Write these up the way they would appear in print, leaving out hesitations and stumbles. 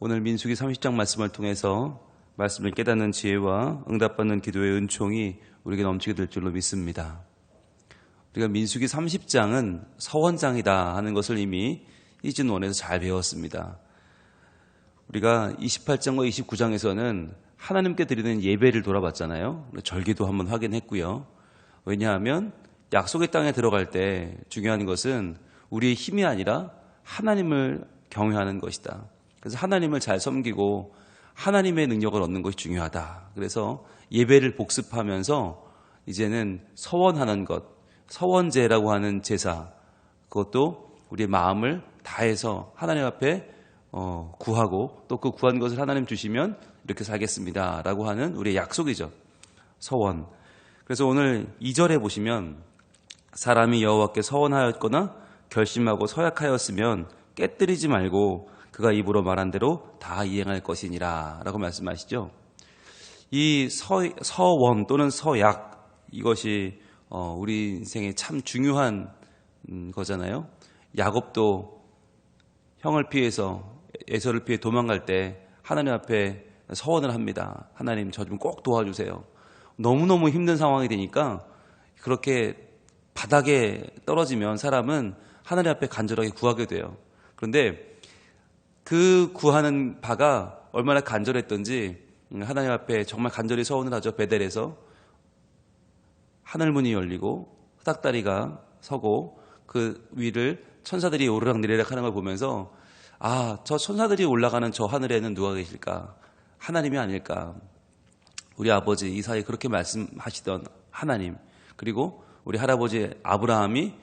오늘 민수기 30장 말씀을 통해서 말씀을 깨닫는 지혜와 응답받는 기도의 은총이 우리에게 넘치게 될 줄로 믿습니다. 우리가 민수기 30장은 서원장이다 하는 것을 이미 시즌1에서 잘 배웠습니다. 우리가 28장과 29장에서는 하나님께 드리는 예배를 돌아봤잖아요. 절기도 한번 확인했고요. 왜냐하면 약속의 땅에 들어갈 때 중요한 것은 우리의 힘이 아니라 하나님을 경외하는 것이다. 그래서 하나님을 잘 섬기고 하나님의 능력을 얻는 것이 중요하다. 그래서 예배를 복습하면서 이제는 서원하는 것, 서원제라고 하는 제사, 그것도 우리의 마음을 다해서 하나님 앞에 구하고 또 그 구한 것을 하나님 주시면 이렇게 살겠습니다 라고 하는 우리의 약속이죠. 서원. 그래서 오늘 2절에 보시면 사람이 여호와께 서원하였거나 결심하고 서약하였으면 깨뜨리지 말고 그가 입으로 말한 대로 다 이행할 것이니라 라고 말씀하시죠. 이 서원 또는 서약, 이것이 우리 인생에 참 중요한 거잖아요. 야곱도 형을 피해서 에서를 피해 도망갈 때 하나님 앞에 서원을 합니다. 하나님, 저 좀 꼭 도와주세요. 너무너무 힘든 상황이 되니까 그렇게 바닥에 떨어지면 사람은 하나님 앞에 간절하게 구하게 돼요. 그런데 그 구하는 바가 얼마나 간절했던지 하나님 앞에 정말 간절히 서원을 하죠. 베델에서 하늘문이 열리고 흑닥다리가 서고 그 위를 천사들이 오르락내리락 하는 걸 보면서 저 천사들이 올라가는 저 하늘에는 누가 계실까? 하나님이 아닐까? 우리 아버지 이삭이 그렇게 말씀하시던 하나님, 그리고 우리 할아버지 아브라함이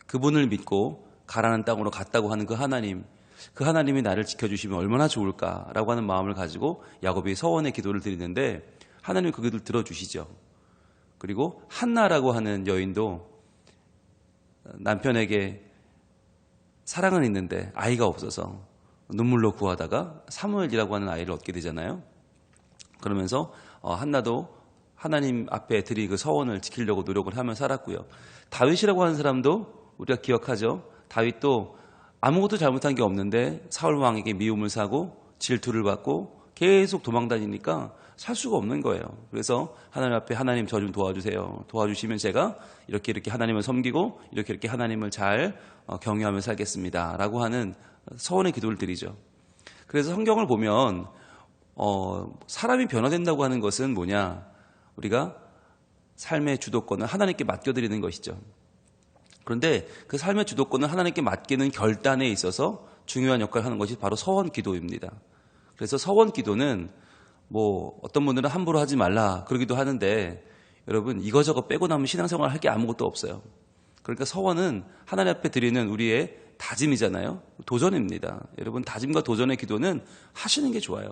그분을 믿고 가라는 땅으로 갔다고 하는 그 하나님, 그 하나님이 나를 지켜주시면 얼마나 좋을까라고 하는 마음을 가지고 야곱이 서원의 기도를 드리는데 하나님이 그 기도를 들어주시죠. 그리고 한나라고 하는 여인도 남편에게 사랑은 있는데 아이가 없어서 눈물로 구하다가 사무엘이라고 하는 아이를 얻게 되잖아요. 그러면서 한나도 하나님 앞에 드린 그 서원을 지키려고 노력을 하며 살았고요. 다윗이라고 하는 사람도 우리가 기억하죠. 다윗도 아무것도 잘못한 게 없는데 사울 왕에게 미움을 사고 질투를 받고 계속 도망다니니까 살 수가 없는 거예요. 그래서 하나님 앞에 하나님 저 좀 도와주세요. 도와주시면 제가 이렇게 하나님을 섬기고 이렇게 하나님을 잘 경외하며 살겠습니다 라고 하는 서원의 기도를 드리죠. 그래서 성경을 보면 사람이 변화된다고 하는 것은 뭐냐? 우리가 삶의 주도권을 하나님께 맡겨드리는 것이죠. 그런데 그 삶의 주도권을 하나님께 맡기는 결단에 있어서 중요한 역할을 하는 것이 바로 서원 기도입니다. 그래서 서원 기도는 어떤 분들은 함부로 하지 말라 그러기도 하는데 여러분 이거저거 빼고 나면 신앙생활 할 게 아무것도 없어요. 그러니까 서원은 하나님 앞에 드리는 우리의 다짐이잖아요. 도전입니다. 여러분 다짐과 도전의 기도는 하시는 게 좋아요.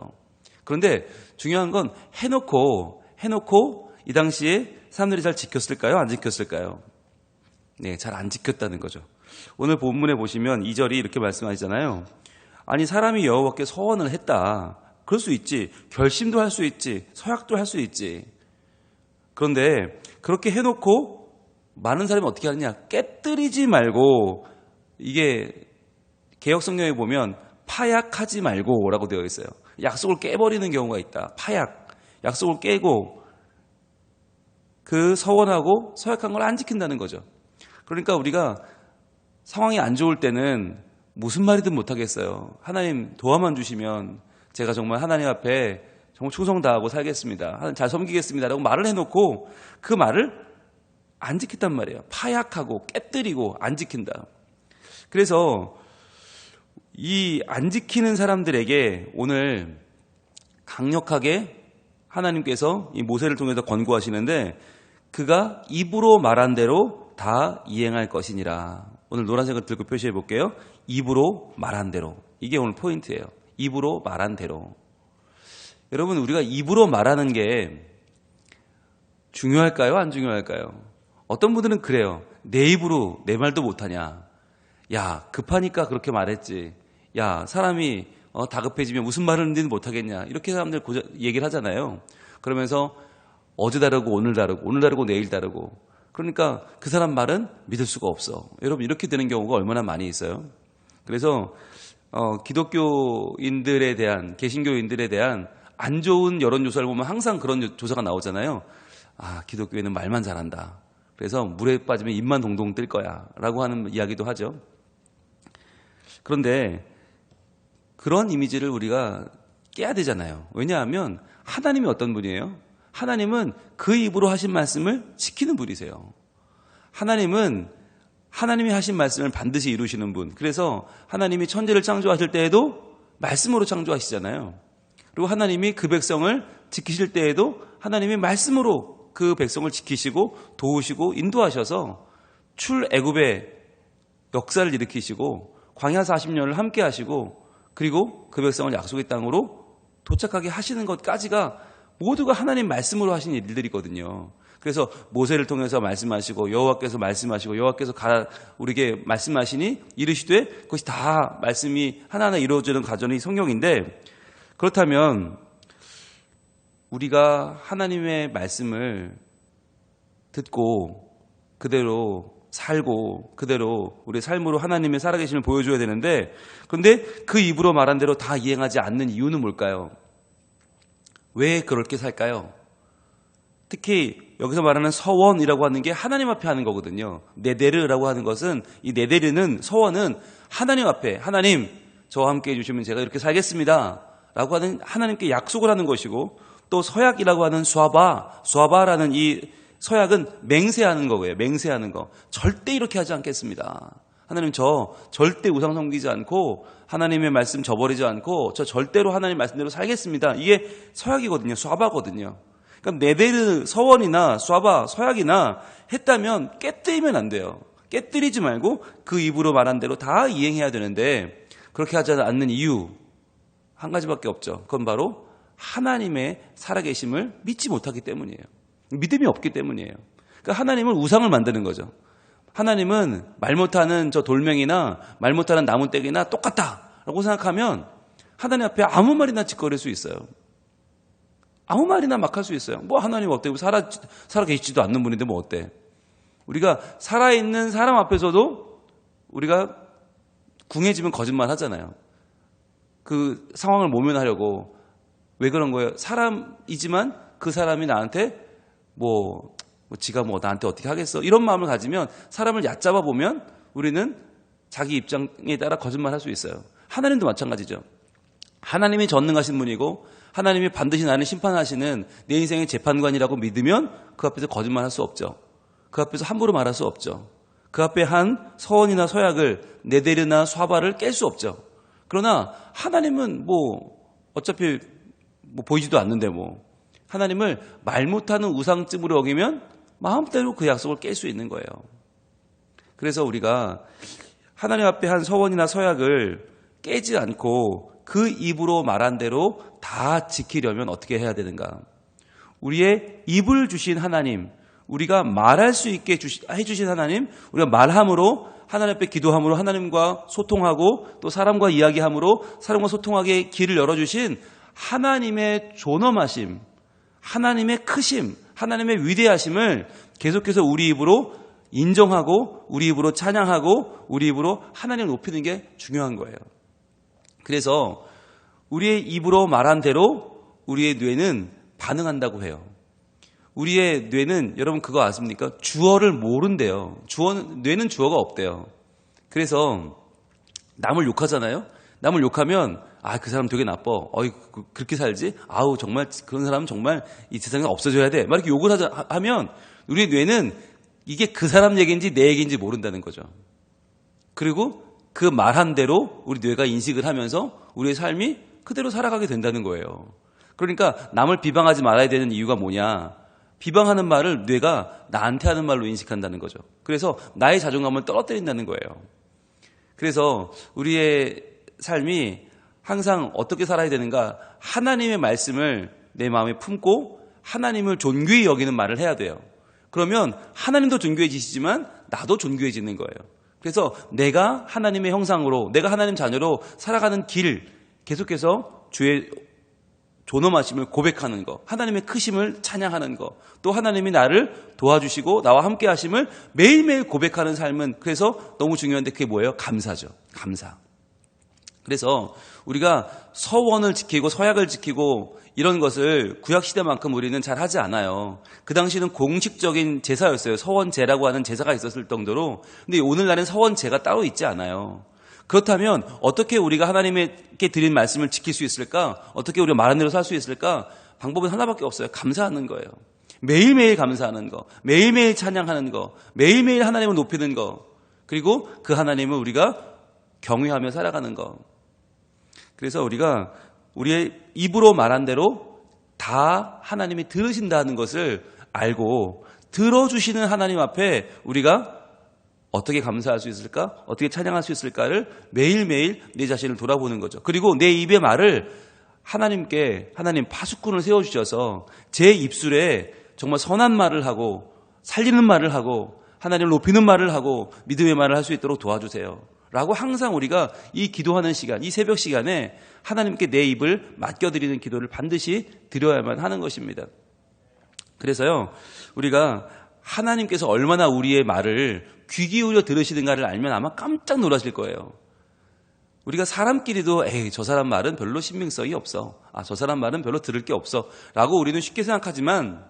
그런데 중요한 건 해놓고 이 당시에 사람들이 잘 지켰을까요? 안 지켰을까요? 네, 잘 안 지켰다는 거죠. 오늘 본문에 보시면 2절이 이렇게 말씀하시잖아요. 아니 사람이 여호와께 서원을 했다. 그럴 수 있지. 결심도 할 수 있지. 서약도 할 수 있지. 그런데 그렇게 해놓고 많은 사람이 어떻게 하느냐. 깨뜨리지 말고, 이게 개역성경에 보면 파약하지 말고 라고 되어 있어요. 약속을 깨버리는 경우가 있다. 파약. 약속을 깨고 그 서원하고 서약한 걸 안 지킨다는 거죠. 그러니까 우리가 상황이 안 좋을 때는 무슨 말이든 못하겠어요. 하나님 도와만 주시면 제가 정말 하나님 앞에 정말 충성 다하고 살겠습니다. 하나님 잘 섬기겠습니다 라고 말을 해놓고 그 말을 안 지킨단 말이에요. 파약하고 깨뜨리고 안 지킨다. 그래서 이 안 지키는 사람들에게 오늘 강력하게 하나님께서 이 모세를 통해서 권고하시는데 그가 입으로 말한 대로 다 이행할 것이니라. 오늘 노란색을 들고 표시해 볼게요. 입으로 말한 대로. 이게 오늘 포인트예요. 입으로 말한 대로. 여러분 우리가 입으로 말하는 게 중요할까요? 안 중요할까요? 어떤 분들은 그래요. 내 입으로 내 말도 못하냐. 야 급하니까 그렇게 말했지. 야 사람이 다급해지면 무슨 말을 하는지는 못하겠냐. 이렇게 사람들 얘기를 하잖아요. 그러면서 어제 다르고 오늘 다르고 내일 다르고. 그러니까 그 사람 말은 믿을 수가 없어. 여러분 이렇게 되는 경우가 얼마나 많이 있어요. 그래서 기독교인들에 대한, 개신교인들에 대한 안 좋은 여론조사를 보면 항상 그런 조사가 나오잖아요. 아, 기독교인은 말만 잘한다. 그래서 물에 빠지면 입만 동동 뜰 거야. 라고 하는 이야기도 하죠. 그런데 그런 이미지를 우리가 깨야 되잖아요. 왜냐하면 하나님이 어떤 분이에요? 하나님은 그 입으로 하신 말씀을 지키는 분이세요. 하나님은 하나님이 하신 말씀을 반드시 이루시는 분. 그래서 하나님이 천지를 창조하실 때에도 말씀으로 창조하시잖아요. 그리고 하나님이 그 백성을 지키실 때에도 하나님이 말씀으로 그 백성을 지키시고 도우시고 인도하셔서 출애굽의 역사를 일으키시고 광야 40년을 함께 하시고 그리고 그 백성을 약속의 땅으로 도착하게 하시는 것까지가 모두가 하나님 말씀으로 하신 일들이거든요. 그래서 모세를 통해서 말씀하시고 여호와께서 말씀하시고 여호와께서 우리에게 말씀하시니 이르시되 그것이 다 말씀이 하나하나 이루어지는 과정이 성경인데, 그렇다면 우리가 하나님의 말씀을 듣고 그대로 살고 그대로 우리의 삶으로 하나님의 살아계심을 보여줘야 되는데, 그런데 그 입으로 말한 대로 다 이행하지 않는 이유는 뭘까요? 왜 그렇게 살까요? 특히 여기서 말하는 서원이라고 하는 게 하나님 앞에 하는 거거든요. 네데르라고 하는 것은, 이 네데르는, 서원은 하나님 앞에, 하나님 저와 함께 해주시면 제가 이렇게 살겠습니다 라고 하는 하나님께 약속을 하는 것이고, 또 서약이라고 하는 수아바라는 이 서약은 맹세하는 거예요. 맹세하는 거. 절대 이렇게 하지 않겠습니다. 하나님 저 절대 우상 섬기지 않고 하나님의 말씀 저버리지 않고 저 절대로 하나님 말씀대로 살겠습니다. 이게 서약이거든요. 수아바거든요. 그러니까 네데르 서원이나 수아바 서약이나 했다면 깨뜨리면 안 돼요. 깨뜨리지 말고 그 입으로 말한 대로 다 이행해야 되는데, 그렇게 하지 않는 이유 한 가지밖에 없죠. 그건 바로 하나님의 살아계심을 믿지 못하기 때문이에요. 믿음이 없기 때문이에요. 그러니까 하나님은 우상을 만드는 거죠. 하나님은 말 못하는 저 돌멩이나 말 못하는 나무떼기나 똑같다라고 생각하면 하나님 앞에 아무 말이나 짓거릴 수 있어요. 아무 말이나 막 할 수 있어요. 뭐 하나님 어때요? 살아 계시지도 않는 분인데 뭐 어때? 우리가 살아있는 사람 앞에서도 우리가 궁해지면 거짓말 하잖아요. 그 상황을 모면하려고. 왜 그런 거예요? 사람이지만 그 사람이 나한테 지가 나한테 어떻게 하겠어? 이런 마음을 가지면, 사람을 얕잡아 보면 우리는 자기 입장에 따라 거짓말 할 수 있어요. 하나님도 마찬가지죠. 하나님이 전능하신 분이고 하나님이 반드시 나를 심판하시는 내 인생의 재판관이라고 믿으면 그 앞에서 거짓말 할 수 없죠. 그 앞에서 함부로 말할 수 없죠. 그 앞에 한 서원이나 서약을, 네데르나 수아바를 깰 수 없죠. 그러나 하나님은 어차피 보이지도 않는데 하나님을 말 못하는 우상쯤으로 여기면 마음대로 그 약속을 깰 수 있는 거예요. 그래서 우리가 하나님 앞에 한 서원이나 서약을 깨지 않고 그 입으로 말한 대로 다 지키려면 어떻게 해야 되는가? 우리의 입을 주신 하나님, 우리가 말할 수 있게 해주신 하나님, 우리가 말함으로 하나님 앞에 기도함으로 하나님과 소통하고 또 사람과 이야기함으로 사람과 소통하게 길을 열어주신 하나님의 존엄하심, 하나님의 크심, 하나님의 위대하심을 계속해서 우리 입으로 인정하고 우리 입으로 찬양하고 우리 입으로 하나님을 높이는 게 중요한 거예요. 그래서 우리의 입으로 말한 대로 우리의 뇌는 반응한다고 해요. 우리의 뇌는, 여러분 그거 아십니까? 주어를 모른대요. 뇌는 주어가 없대요. 그래서 남을 욕하잖아요. 남을 욕하면 그 사람 되게 나빠. 그렇게 살지? 정말 그런 사람은 정말 이 세상에 없어져야 돼. 막 이렇게 욕을 하면 우리 뇌는 이게 그 사람 얘기인지 내 얘기인지 모른다는 거죠. 그리고 그 말한 대로 우리 뇌가 인식을 하면서 우리의 삶이 그대로 살아가게 된다는 거예요. 그러니까 남을 비방하지 말아야 되는 이유가 뭐냐? 비방하는 말을 뇌가 나한테 하는 말로 인식한다는 거죠. 그래서 나의 자존감을 떨어뜨린다는 거예요. 그래서 우리의 삶이 항상 어떻게 살아야 되는가? 하나님의 말씀을 내 마음에 품고 하나님을 존귀히 여기는 말을 해야 돼요. 그러면 하나님도 존귀해지시지만 나도 존귀해지는 거예요. 그래서 내가 하나님의 형상으로, 내가 하나님 자녀로 살아가는 길, 계속해서 주의 존엄하심을 고백하는 거, 하나님의 크심을 찬양하는 거, 또 하나님이 나를 도와주시고 나와 함께 하심을 매일매일 고백하는 삶은, 그래서 너무 중요한데 그게 뭐예요? 감사죠. 감사. 그래서 우리가 서원을 지키고 서약을 지키고 이런 것을 구약시대만큼 우리는 잘 하지 않아요. 그 당시는 공식적인 제사였어요. 서원제라고 하는 제사가 있었을 정도로. 근데 오늘날은 서원제가 따로 있지 않아요. 그렇다면 어떻게 우리가 하나님께 드린 말씀을 지킬 수 있을까? 어떻게 우리가 말한 대로 살 수 있을까? 방법은 하나밖에 없어요. 감사하는 거예요. 매일매일 감사하는 거, 매일매일 찬양하는 거, 매일매일 하나님을 높이는 거, 그리고 그 하나님을 우리가 경외하며 살아가는 거. 그래서 우리가 우리의 입으로 말한 대로 다 하나님이 들으신다는 것을 알고 들어주시는 하나님 앞에 우리가 어떻게 감사할 수 있을까? 어떻게 찬양할 수 있을까를 매일매일 내 자신을 돌아보는 거죠. 그리고 내 입의 말을 하나님께 하나님 파수꾼을 세워주셔서 제 입술에 정말 선한 말을 하고 살리는 말을 하고 하나님을 높이는 말을 하고 믿음의 말을 할 수 있도록 도와주세요. 라고 항상 우리가 이 기도하는 시간, 이 새벽 시간에 하나님께 내 입을 맡겨드리는 기도를 반드시 드려야만 하는 것입니다. 그래서요, 우리가 하나님께서 얼마나 우리의 말을 귀 기울여 들으시는가를 알면 아마 깜짝 놀라실 거예요. 우리가 사람끼리도 저 사람 말은 별로 신빙성이 없어. 저 사람 말은 별로 들을 게 없어. 라고 우리는 쉽게 생각하지만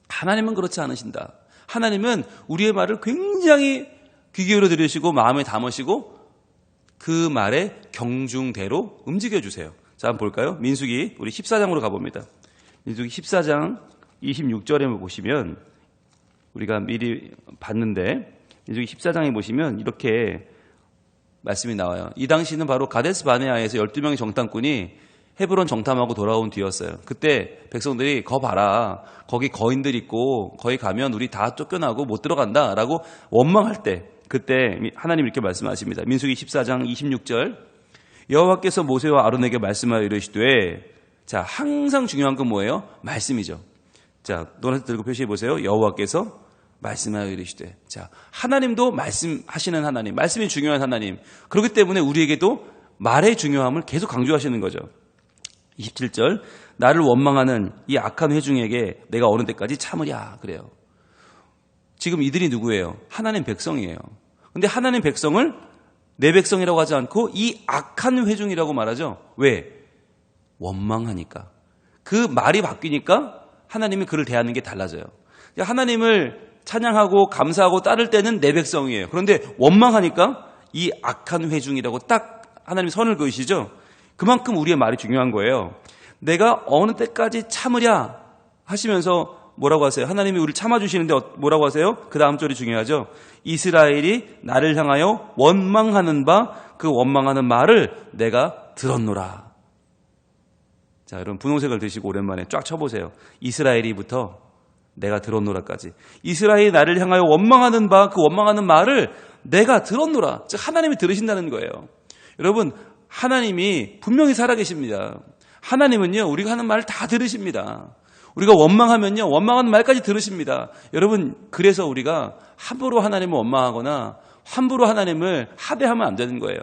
하나님은 그렇지 않으신다. 하나님은 우리의 말을 굉장히 귀 기울여 들으시고 마음에 담으시고 그 말의 경중대로 움직여주세요. 자, 한번 볼까요? 민수기 우리 14장으로 가봅니다. 민수기 14장 26절에 보시면 우리가 미리 봤는데 민수기 14장에 보시면 이렇게 말씀이 나와요. 이 당시는 바로 가데스 바네아에서 12명의 정탐꾼이 헤브론 정탐하고 돌아온 뒤였어요. 그때 백성들이 거 봐라. 거기 거인들 있고 거기 가면 우리 다 쫓겨나고 못 들어간다 라고 원망할 때 그때 하나님 이렇게 말씀하십니다. 민수기 14장 26절 여호와께서 모세와 아론에게 말씀하여 이르시되 자 항상 중요한 건 뭐예요? 말씀이죠. 자 노란색 들고 표시해 보세요. 여호와께서 말씀하여 이르시되 자 하나님도 말씀하시는 하나님 말씀이 중요한 하나님 그렇기 때문에 우리에게도 말의 중요함을 계속 강조하시는 거죠. 27절 나를 원망하는 이 악한 회중에게 내가 어느 때까지 참으랴 그래요. 지금 이들이 누구예요? 하나님 백성이에요. 근데 하나님 백성을 내 백성이라고 하지 않고 이 악한 회중이라고 말하죠. 왜? 원망하니까. 그 말이 바뀌니까 하나님이 그를 대하는 게 달라져요. 하나님을 찬양하고 감사하고 따를 때는 내 백성이에요. 그런데 원망하니까 이 악한 회중이라고 딱 하나님이 선을 그으시죠. 그만큼 우리의 말이 중요한 거예요. 내가 어느 때까지 참으랴 하시면서 뭐라고 하세요? 하나님이 우리를 참아주시는데 뭐라고 하세요? 그 다음 절이 중요하죠. 이스라엘이 나를 향하여 원망하는 바 그 원망하는 말을 내가 들었노라. 자, 여러분 분홍색을 드시고 오랜만에 쫙 쳐보세요. 이스라엘이부터 내가 들었노라까지. 이스라엘이 나를 향하여 원망하는 바 그 원망하는 말을 내가 들었노라. 즉 하나님이 들으신다는 거예요. 여러분 하나님이 분명히 살아계십니다. 하나님은요 우리가 하는 말을 다 들으십니다. 우리가 원망하면요 원망하는 말까지 들으십니다. 여러분 그래서 우리가 함부로 하나님을 원망하거나 함부로 하나님을 하대하면 안 되는 거예요.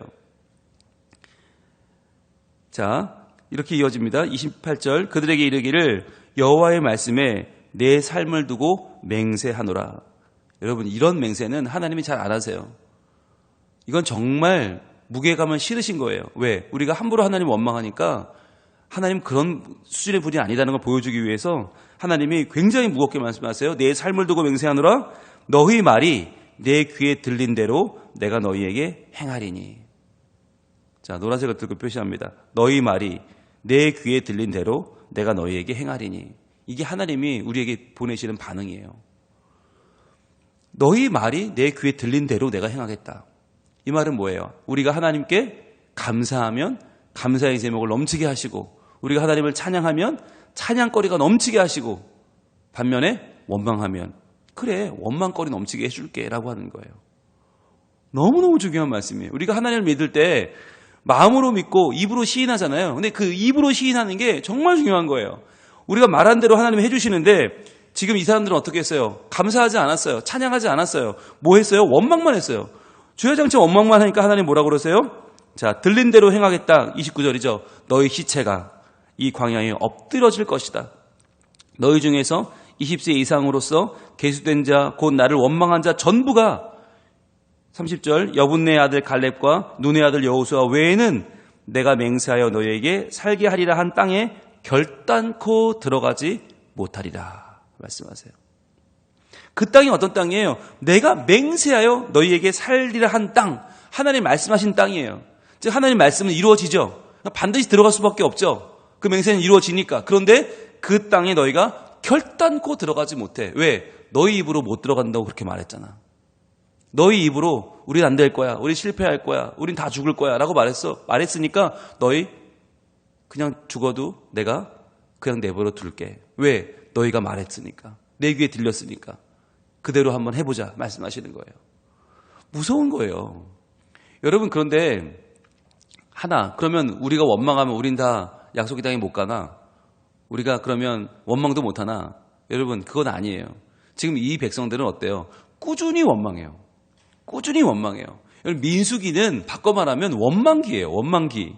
자 이렇게 이어집니다. 28절 그들에게 이르기를 여호와의 말씀에 내 삶을 두고 맹세하노라. 여러분 이런 맹세는 하나님이 잘 안 하세요. 이건 정말 무게감을 실으신 거예요. 왜? 우리가 함부로 하나님 원망하니까 하나님 그런 수준의 분이 아니다는 걸 보여주기 위해서 하나님이 굉장히 무겁게 말씀하세요. 내 삶을 두고 맹세하노라. 너희 말이 내 귀에 들린 대로 내가 너희에게 행하리니. 자 노란색을 들고 표시합니다. 너희 말이 내 귀에 들린 대로 내가 너희에게 행하리니. 이게 하나님이 우리에게 보내시는 반응이에요. 너희 말이 내 귀에 들린 대로 내가 행하겠다. 이 말은 뭐예요? 우리가 하나님께 감사하면 감사의 제목을 넘치게 하시고 우리가 하나님을 찬양하면 찬양거리가 넘치게 하시고 반면에 원망하면 그래 원망거리 넘치게 해줄게 라고 하는 거예요. 너무너무 중요한 말씀이에요. 우리가 하나님을 믿을 때 마음으로 믿고 입으로 시인하잖아요. 근데 그 입으로 시인하는 게 정말 중요한 거예요. 우리가 말한 대로 하나님이 해주시는데 지금 이 사람들은 어떻게 했어요? 감사하지 않았어요. 찬양하지 않았어요. 뭐 했어요? 원망만 했어요. 주야장차 원망만 하니까 하나님 뭐라고 그러세요? 자 들린 대로 행하겠다. 29절이죠. 너희 시체가 이 광야에 엎드러질 것이다. 너희 중에서 20세 이상으로서 계수된 자 곧 나를 원망한 자 전부가 30절 여분네 아들 갈렙과 눈의 아들 여호수아 외에는 내가 맹세하여 너희에게 살게 하리라 한 땅에 결단코 들어가지 못하리라 말씀하세요. 그 땅이 어떤 땅이에요? 내가 맹세하여 너희에게 살리라 한 땅, 하나님 말씀하신 땅이에요. 즉 하나님 말씀은 이루어지죠. 반드시 들어갈 수밖에 없죠. 그 맹세는 이루어지니까. 그런데 그 땅에 너희가 결단코 들어가지 못해. 왜? 너희 입으로 못 들어간다고 그렇게 말했잖아. 너희 입으로 우린 안 될 거야, 우리 실패할 거야, 우린 다 죽을 거야 라고 말했으니까 너희 그냥 죽어도 내가 그냥 내버려 둘게. 왜? 너희가 말했으니까, 내 귀에 들렸으니까 그대로 한번 해보자 말씀하시는 거예요. 무서운 거예요. 여러분, 그런데 그러면 우리가 원망하면 우린 다 약속의 땅에 못 가나? 우리가 그러면 원망도 못 하나? 여러분, 그건 아니에요. 지금 이 백성들은 어때요? 꾸준히 원망해요. 꾸준히 원망해요. 민수기는 바꿔 말하면 원망기예요. 원망기.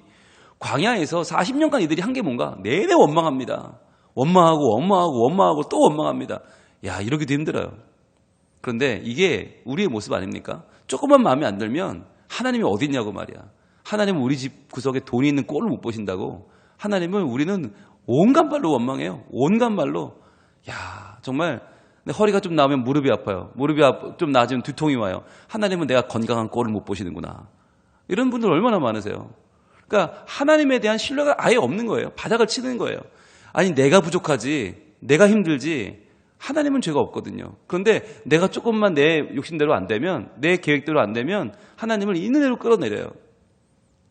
광야에서 40년간 이들이 한 게 뭔가? 내내 원망합니다. 원망하고 또 원망합니다. 야, 이러기도 힘들어요. 그런데 이게 우리의 모습 아닙니까? 조금만 마음에 안 들면 하나님이 어디 있냐고 말이야. 하나님은 우리 집 구석에 돈이 있는 꼴을 못 보신다고. 하나님은 우리는 온갖 말로 원망해요. 온갖 말로. 야, 정말 허리가 좀 나오면 무릎이 아파요. 무릎이 좀 나아지면 두통이 와요. 하나님은 내가 건강한 꼴을 못 보시는구나. 이런 분들 얼마나 많으세요. 그러니까 하나님에 대한 신뢰가 아예 없는 거예요. 바닥을 치는 거예요. 아니, 내가 부족하지, 내가 힘들지, 하나님은 죄가 없거든요. 그런데 내가 조금만 내 욕심대로 안 되면, 내 계획대로 안 되면 하나님을 있는 대로 끌어내려요.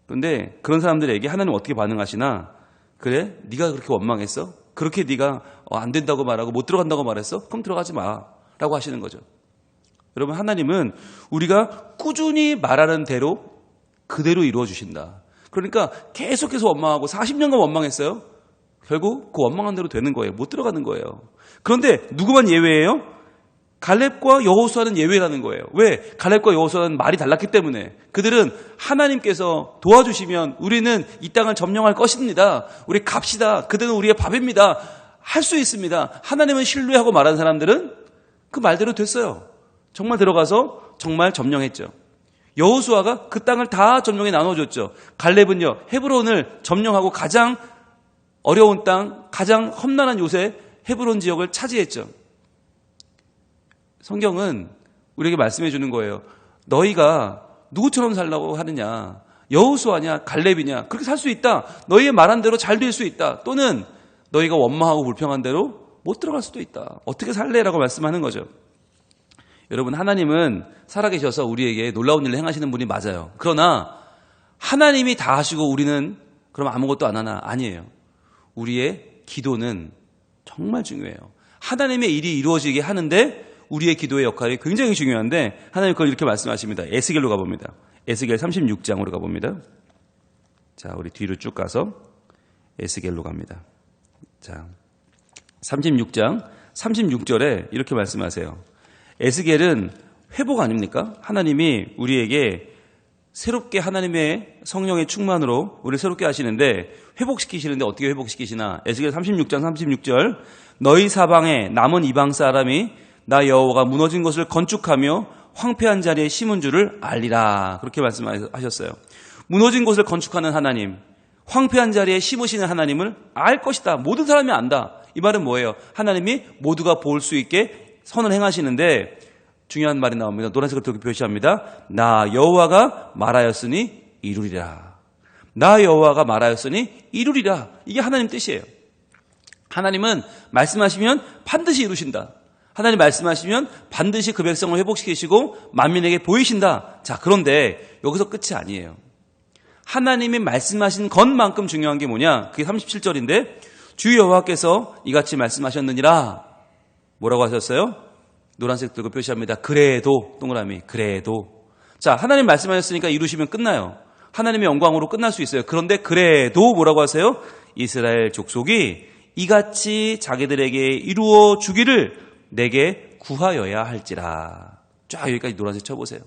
그런데 그런 사람들에게 하나님 어떻게 반응하시나? 그래? 네가 그렇게 원망했어? 그렇게 네가 안 된다고 말하고 못 들어간다고 말했어? 그럼 들어가지 마 라고 하시는 거죠. 여러분, 하나님은 우리가 꾸준히 말하는 대로 그대로 이루어 주신다. 그러니까 계속해서 원망하고 40년간 원망했어요. 결국 그 원망한 대로 되는 거예요. 못 들어가는 거예요. 그런데 누구만 예외예요? 갈렙과 여호수아는 예외라는 거예요. 왜? 갈렙과 여호수아는 말이 달랐기 때문에. 그들은 하나님께서 도와주시면 우리는 이 땅을 점령할 것입니다. 우리 갑시다. 그들은 우리의 밥입니다. 할 수 있습니다. 하나님은 신뢰하고 말한 사람들은 그 말대로 됐어요. 정말 들어가서 정말 점령했죠. 여호수아가 그 땅을 다 점령해 나눠줬죠. 갈렙은요, 헤브론을 점령하고 가장 어려운 땅, 가장 험난한 요새 헤브론 지역을 차지했죠. 성경은 우리에게 말씀해 주는 거예요. 너희가 누구처럼 살라고 하느냐? 여호수아냐? 갈렙이냐? 그렇게 살 수 있다. 너희의 말한 대로 잘 될 수 있다. 또는 너희가 원망하고 불평한 대로 못 들어갈 수도 있다. 어떻게 살래라고 말씀하는 거죠. 여러분, 하나님은 살아계셔서 우리에게 놀라운 일을 행하시는 분이 맞아요. 그러나 하나님이 다 하시고 우리는 그럼 아무것도 안 하나? 아니에요. 우리의 기도는 정말 중요해요. 하나님의 일이 이루어지게 하는데 우리의 기도의 역할이 굉장히 중요한데 하나님 그걸 이렇게 말씀하십니다. 에스겔로 가봅니다. 에스겔 36장으로 가봅니다. 자, 우리 뒤로 쭉 가서 에스겔로 갑니다. 자, 36장 36절에 이렇게 말씀하세요. 에스겔은 회복 아닙니까? 하나님이 우리에게 새롭게 하나님의 성령의 충만으로 우리를 새롭게 하시는데 회복시키시는데 어떻게 회복시키시나? 에스겔 36장 36절 너희 사방에 남은 이방 사람이 나 여호와가 무너진 것을 건축하며 황폐한 자리에 심은 줄을 알리라. 그렇게 말씀하셨어요. 무너진 곳을 건축하는 하나님, 황폐한 자리에 심으시는 하나님을 알 것이다. 모든 사람이 안다. 이 말은 뭐예요? 하나님이 모두가 볼 수 있게 선을 행하시는데 중요한 말이 나옵니다. 노란색으로 이렇게 표시합니다. 나 여호와가 말하였으니 이루리라. 나 여호와가 말하였으니 이루리라. 이게 하나님 뜻이에요. 하나님은 말씀하시면 반드시 이루신다. 하나님 말씀하시면 반드시 그 백성을 회복시키시고 만민에게 보이신다. 자, 그런데 여기서 끝이 아니에요. 하나님이 말씀하신 것만큼 중요한 게 뭐냐? 그게 37절인데 주 여호와께서 이같이 말씀하셨느니라. 뭐라고 하셨어요? 노란색 들고 표시합니다. 그래도 동그라미 그래도. 자, 하나님 말씀하셨으니까 이루시면 끝나요. 하나님의 영광으로 끝날 수 있어요. 그런데 그래도 뭐라고 하세요? 이스라엘 족속이 이같이 자기들에게 이루어 주기를 내게 구하여야 할지라. 쫙 여기까지 노란색 쳐보세요.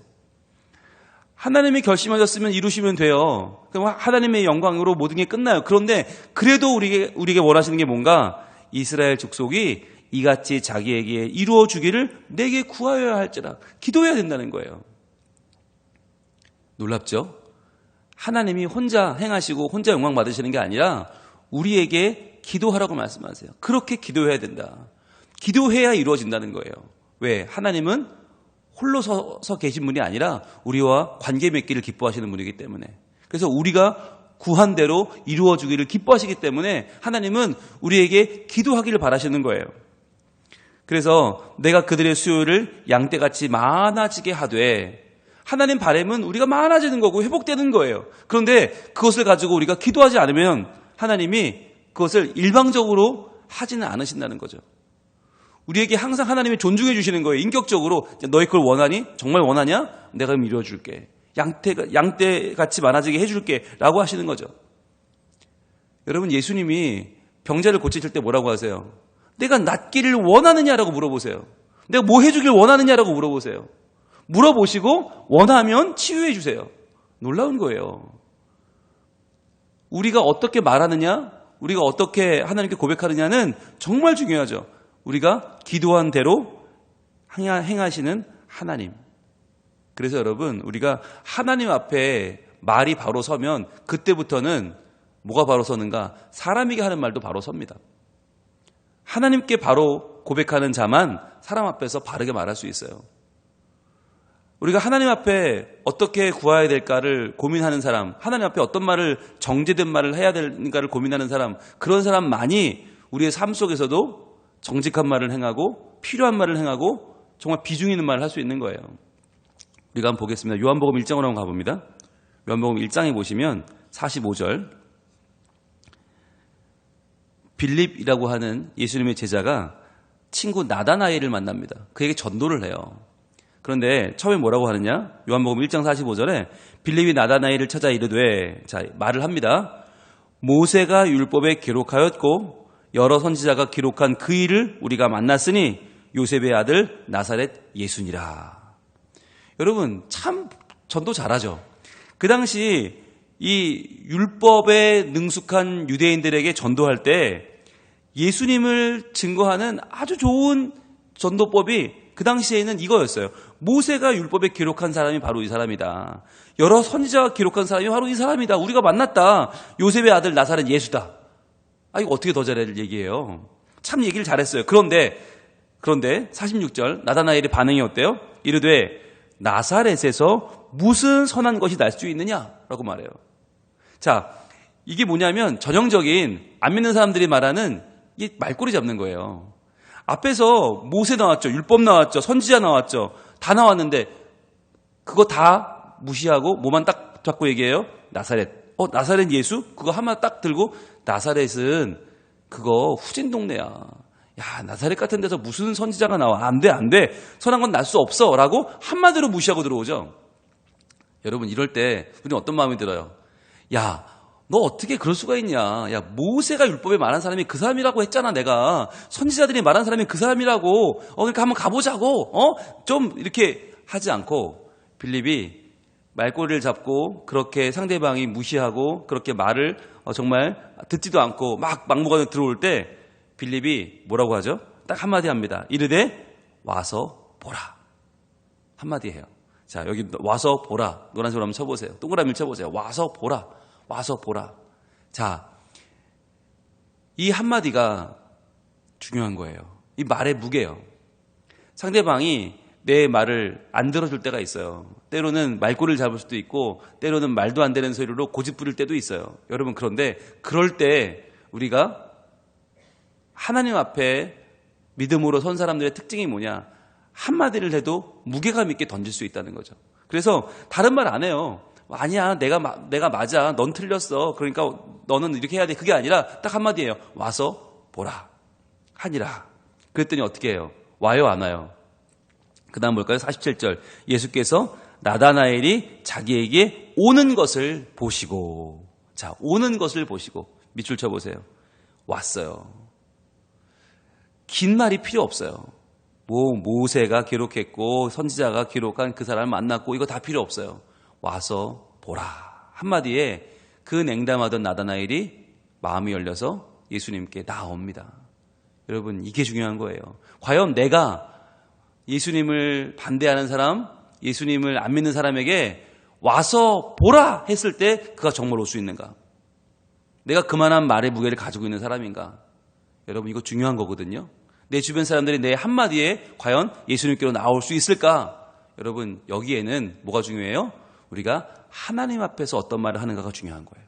하나님이 결심하셨으면 이루시면 돼요. 그럼 하나님의 영광으로 모든 게 끝나요. 그런데 그래도 우리에게 원하시는 게 뭔가? 이스라엘 족속이 이같이 자기에게 이루어 주기를 내게 구하여야 할지라. 기도해야 된다는 거예요. 놀랍죠? 하나님이 혼자 행하시고 혼자 영광 받으시는 게 아니라 우리에게 기도하라고 말씀하세요. 그렇게 기도해야 된다. 기도해야 이루어진다는 거예요. 왜? 하나님은 홀로 서서 계신 분이 아니라 우리와 관계 맺기를 기뻐하시는 분이기 때문에. 그래서 우리가 구한 대로 이루어주기를 기뻐하시기 때문에 하나님은 우리에게 기도하기를 바라시는 거예요. 그래서 내가 그들의 수요를 양떼같이 많아지게 하되, 하나님 바람은 우리가 많아지는 거고 회복되는 거예요. 그런데 그것을 가지고 우리가 기도하지 않으면 하나님이 그것을 일방적으로 하지는 않으신다는 거죠. 우리에게 항상 하나님이 존중해 주시는 거예요. 인격적으로. 너희 그걸 원하니? 정말 원하냐? 내가 그럼 이루어줄게. 양떼같이 많아지게 해줄게 라고 하시는 거죠. 여러분, 예수님이 병자를 고치실 때 뭐라고 하세요? 내가 낫기를 원하느냐라고 물어보세요. 내가 뭐 해주길 원하느냐라고 물어보세요. 물어보시고 원하면 치유해 주세요. 놀라운 거예요. 우리가 어떻게 말하느냐, 우리가 어떻게 하나님께 고백하느냐는 정말 중요하죠. 우리가 기도한 대로 행하시는 하나님. 그래서 여러분, 우리가 하나님 앞에 말이 바로 서면 그때부터는 뭐가 바로 서는가? 사람에게 하는 말도 바로 섭니다. 하나님께 바로 고백하는 자만 사람 앞에서 바르게 말할 수 있어요. 우리가 하나님 앞에 어떻게 구해야 될까를 고민하는 사람, 하나님 앞에 어떤 말을, 정제된 말을 해야 될까를 고민하는 사람, 그런 사람만이 우리의 삶 속에서도 정직한 말을 행하고 필요한 말을 행하고 정말 비중 있는 말을 할 수 있는 거예요. 우리가 한번 보겠습니다. 요한복음 1장으로 한번 가봅니다. 요한복음 1장에 보시면 45절, 빌립이라고 하는 예수님의 제자가 친구 나다나엘을 만납니다. 그에게 전도를 해요. 그런데 처음에 뭐라고 하느냐? 요한복음 1장 45절에 빌립이 나다나엘을 찾아 이르되, 자, 말을 합니다. 모세가 율법에 기록하였고 여러 선지자가 기록한 그 일을 우리가 만났으니 요셉의 아들 나사렛 예수니라. 여러분, 참 전도 잘하죠. 그 당시 이 율법에 능숙한 유대인들에게 전도할 때 예수님을 증거하는 아주 좋은 전도법이 그 당시에는 이거였어요. 모세가 율법에 기록한 사람이 바로 이 사람이다. 여러 선지자가 기록한 사람이 바로 이 사람이다. 우리가 만났다. 요셉의 아들 나사렛 예수다. 아, 이거 어떻게 더 잘할 얘기예요. 참 얘기를 잘했어요. 그런데 46절 나다나엘의 반응이 어때요? 이르되 나사렛에서 무슨 선한 것이 날 수 있느냐라고 말해요. 자, 이게 뭐냐면 전형적인 안 믿는 사람들이 말하는 이 말꼬리 잡는 거예요. 앞에서 모세 나왔죠. 율법 나왔죠. 선지자 나왔죠. 다 나왔는데 그거 다 무시하고 뭐만 딱 잡고 얘기해요? 나사렛. 나사렛 예수? 그거 하나 딱 들고 나사렛은 그거 후진 동네야. 야, 나사렛 같은 데서 무슨 선지자가 나와. 안 돼. 선한 건 날 수 없어. 라고 한마디로 무시하고 들어오죠. 여러분, 이럴 때 우리는 어떤 마음이 들어요? 야, 너 어떻게 그럴 수가 있냐. 야, 모세가 율법에 말한 사람이 그 사람이라고 했잖아. 내가 선지자들이 말한 사람이 그 사람이라고. 그러니까 한번 가보자고. 좀 이렇게 하지 않고 빌립이 말꼬리를 잡고 그렇게 상대방이 무시하고 그렇게 말을 정말 듣지도 않고 막 막무가내 들어올 때 빌립이 뭐라고 하죠? 딱 한마디 합니다. 이르되 와서 보라. 한마디 해요. 자, 여기 와서 보라. 노란색으로 한번 쳐보세요. 동그라미를 쳐보세요. 와서 보라. 와서 보라. 자, 이 한마디가 중요한 거예요. 이 말의 무게요. 상대방이 내 말을 안 들어줄 때가 있어요. 때로는 말꼬리를 잡을 수도 있고 때로는 말도 안 되는 소리로 고집 부릴 때도 있어요. 여러분, 그런데 그럴 때 우리가 하나님 앞에 믿음으로 선 사람들의 특징이 뭐냐? 한마디를 해도 무게감 있게 던질 수 있다는 거죠. 그래서 다른 말 안 해요. 아니야, 내가 맞아. 넌 틀렸어. 그러니까 너는 이렇게 해야 돼. 그게 아니라 딱 한마디예요. 와서 보라. 하니라. 그랬더니 어떻게 해요? 와요, 안 와요? 그 다음 볼까요? 47절. 예수께서 나다나엘이 자기에게 오는 것을 보시고, 자, 오는 것을 보시고 밑줄 쳐보세요. 왔어요. 긴 말이 필요 없어요. 모세가 기록했고 선지자가 기록한 그 사람을 만났고 이거 다 필요 없어요. 와서 보라. 한마디에 그 냉담하던 나다나엘이 마음이 열려서 예수님께 나옵니다. 여러분, 이게 중요한 거예요. 과연 내가 예수님을 반대하는 사람, 예수님을 안 믿는 사람에게 와서 보라 했을 때 그가 정말 올 수 있는가? 내가 그만한 말의 무게를 가지고 있는 사람인가? 여러분 이거 중요한 거거든요. 내 주변 사람들이 내 한마디에 과연 예수님께로 나올 수 있을까? 여러분 여기에는 뭐가 중요해요? 우리가 하나님 앞에서 어떤 말을 하는가가 중요한 거예요.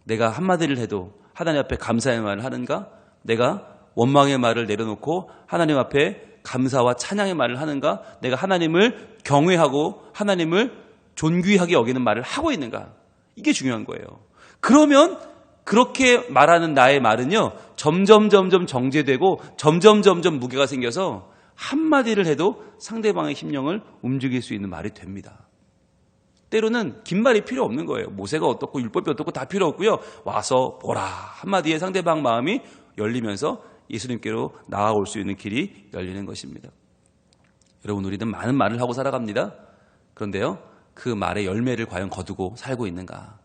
내가 한마디를 해도 하나님 앞에 감사의 말을 하는가? 내가 원망의 말을 내려놓고 하나님 앞에 감사와 찬양의 말을 하는가? 내가 하나님을 경외하고 하나님을 존귀하게 여기는 말을 하고 있는가? 이게 중요한 거예요. 그러면 그렇게 말하는 나의 말은요, 점점 정제되고 점점 무게가 생겨서 한마디를 해도 상대방의 심령을 움직일 수 있는 말이 됩니다. 때로는 긴 말이 필요 없는 거예요. 모세가 어떻고 율법이 어떻고 다 필요 없고요. 와서 보라 한마디에 상대방 마음이 열리면서 예수님께로 나아올 수 있는 길이 열리는 것입니다. 여러분 우리는 많은 말을 하고 살아갑니다. 그런데요, 그 말의 열매를 과연 거두고 살고 있는가?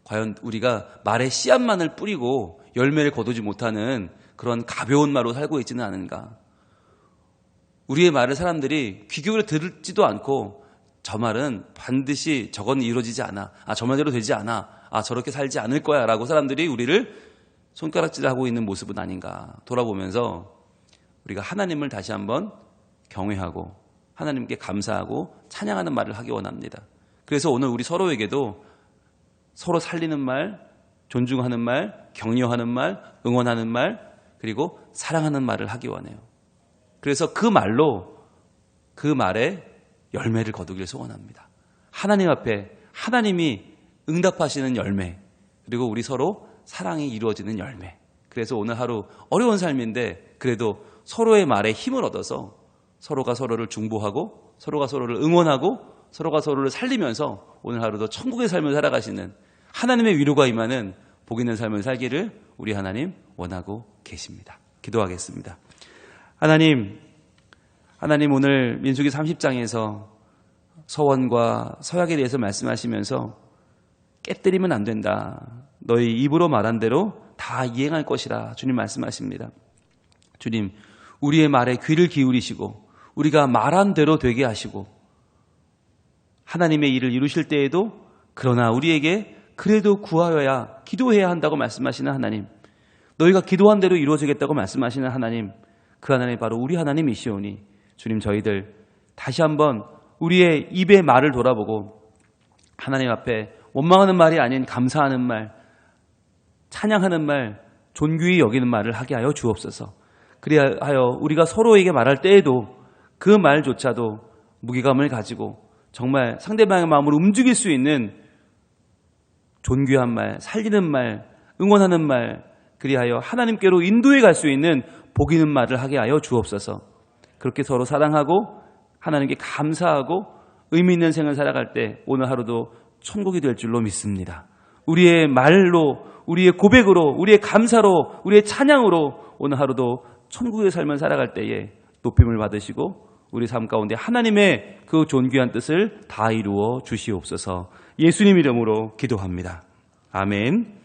과연 우리가 말의 씨앗만을 뿌리고 열매를 거두지 못하는 그런 가벼운 말로 살고 있지는 않은가? 우리의 말을 사람들이 귀 기울여 들지도 않고 저 말은 반드시 저건 이루어지지 않아. 저 말대로 되지 않아. 저렇게 살지 않을 거야 라고 사람들이 우리를 손가락질하고 있는 모습은 아닌가 돌아보면서 우리가 하나님을 다시 한번 경외하고 하나님께 감사하고 찬양하는 말을 하기 원합니다. 그래서 오늘 우리 서로에게도 서로 살리는 말, 존중하는 말, 격려하는 말, 응원하는 말, 그리고 사랑하는 말을 하기 원해요. 그래서 그 말로 그 말에 열매를 거두길 소원합니다. 하나님 앞에 하나님이 응답하시는 열매, 그리고 우리 서로 사랑이 이루어지는 열매. 그래서 오늘 하루 어려운 삶인데 그래도 서로의 말에 힘을 얻어서 서로가 서로를 중보하고 서로가 서로를 응원하고 서로가 서로를 살리면서 오늘 하루도 천국의 삶을 살아가시는 하나님의 위로가 임하는 복 있는 삶을 살기를 우리 하나님 원하고 계십니다. 기도하겠습니다. 하나님 오늘 민수기 30장에서 서원과 서약에 대해서 말씀하시면서 깨뜨리면 안 된다. 너희 입으로 말한 대로 다 이행할 것이라 주님 말씀하십니다. 주님, 우리의 말에 귀를 기울이시고 우리가 말한 대로 되게 하시고 하나님의 일을 이루실 때에도 그러나 우리에게 그래도 구하여야 기도해야 한다고 말씀하시는 하나님, 너희가 기도한 대로 이루어지겠다고 말씀하시는 하나님, 그 하나님이 바로 우리 하나님이시오니 주님 저희들 다시 한번 우리의 입의 말을 돌아보고 하나님 앞에 원망하는 말이 아닌 감사하는 말, 찬양하는 말, 존귀히 여기는 말을 하게 하여 주옵소서. 그리하여 우리가 서로에게 말할 때에도 그 말조차도 무게감을 가지고 정말 상대방의 마음을 움직일 수 있는 존귀한 말, 살리는 말, 응원하는 말, 그리하여 하나님께로 인도해 갈 수 있는 복 있는 말을 하게 하여 주옵소서. 그렇게 서로 사랑하고 하나님께 감사하고 의미 있는 생을 살아갈 때 오늘 하루도 천국이 될 줄로 믿습니다. 우리의 말로, 우리의 고백으로, 우리의 감사로, 우리의 찬양으로 오늘 하루도 천국의 삶을 살아갈 때에 높임을 받으시고 우리 삶 가운데 하나님의 그 존귀한 뜻을 다 이루어 주시옵소서. 예수님 이름으로 기도합니다. 아멘.